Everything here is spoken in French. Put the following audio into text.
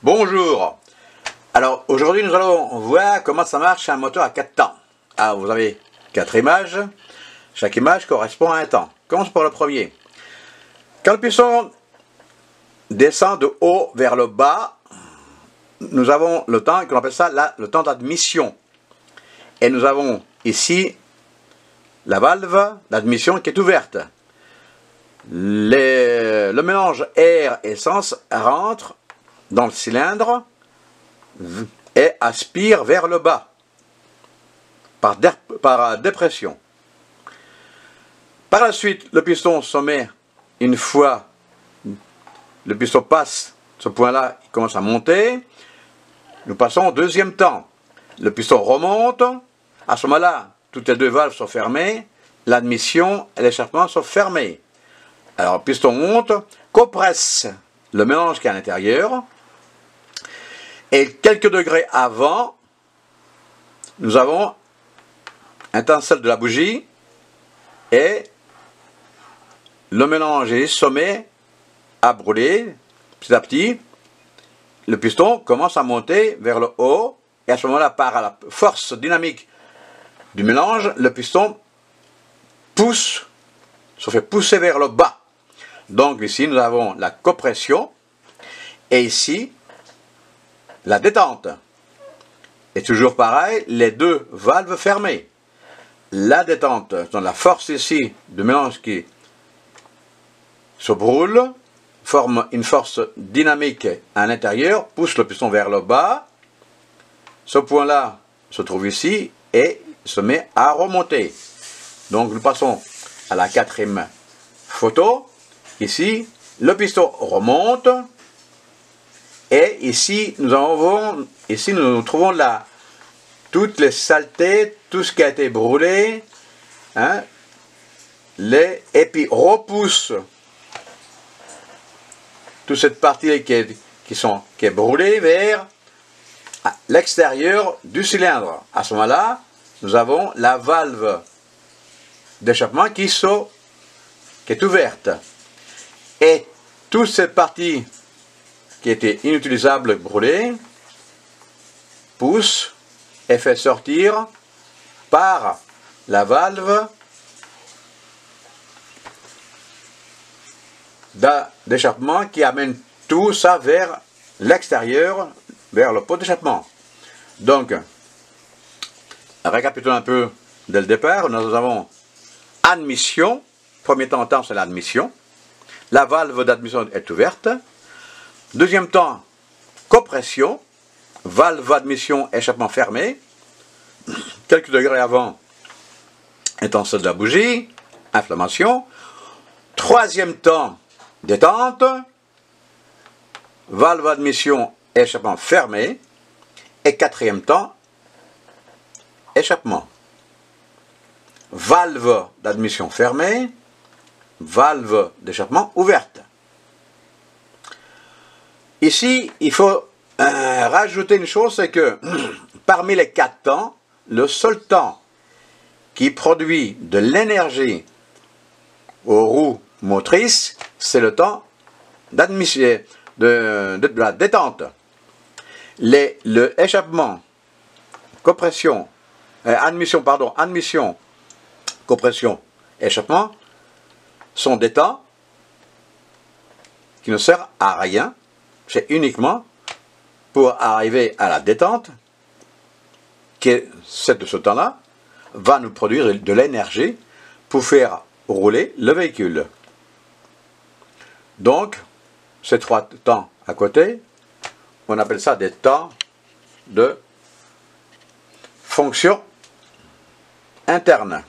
Bonjour. Alors aujourd'hui nous allons voir comment ça marche un moteur à 4 temps. Alors vous avez 4 images, chaque image correspond à un temps. Commence par le premier. Quand le piston descend de haut vers le bas, nous avons le temps qu'on appelle ça le temps d'admission. Et nous avons ici la valve d'admission qui est ouverte. Le mélange air-essence rentre dans le cylindre et aspire vers le bas par dépression. Par la suite, le piston se met, une fois le piston passe ce point-là, il commence à monter. Nous passons au deuxième temps. Le piston remonte. À ce moment-là, toutes les deux valves sont fermées. L'admission et l'échappement sont fermés. Alors, le piston monte, compresse le mélange qui est à l'intérieur. Et quelques degrés avant, nous avons l'étincelle de la bougie et le mélange se met à brûler petit à petit. Le piston commence à monter vers le haut et à ce moment-là, par la force dynamique du mélange, le piston se fait pousser vers le bas. Donc ici, nous avons la compression et ici, la détente. Et toujours pareil, les deux valves fermées. La détente, dans la force ici du mélange qui se brûle, forme une force dynamique à l'intérieur, pousse le piston vers le bas. Ce point-là se trouve ici et se met à remonter. Donc nous passons à la quatrième photo. Ici, le piston remonte. Et ici, nous trouvons là toutes les saletés, tout ce qui a été brûlé, hein, et puis repousse toute cette partie qui est brûlée vers l'extérieur du cylindre. À ce moment-là, nous avons la valve d'échappement qui est ouverte. Et toute cette partie qui était inutilisable, brûlée, pousse et fait sortir par la valve d'échappement qui amène tout ça vers l'extérieur, vers le pot d'échappement. Donc, récapitulons un peu dès le départ. Nous avons admission. Premier temps, c'est l'admission. La valve d'admission est ouverte. Deuxième temps, compression. Valve d'admission, échappement fermé. Quelques degrés avant, étincelle de la bougie. Inflammation. Troisième temps, détente. Valve d'admission, échappement fermé. Et quatrième temps, échappement. Valve d'admission fermée. Valve d'échappement ouverte. Ici, il faut rajouter une chose, c'est que parmi les 4 temps, le seul temps qui produit de l'énergie aux roues motrices, c'est le temps d'admission, de la détente. Le échappement, compression, admission, compression, échappement, sont des temps qui ne servent à rien. C'est uniquement pour arriver à la détente, qui est celle de ce temps-là, va nous produire de l'énergie pour faire rouler le véhicule. Donc, ces 3 temps à côté, on appelle ça des temps de fonction interne.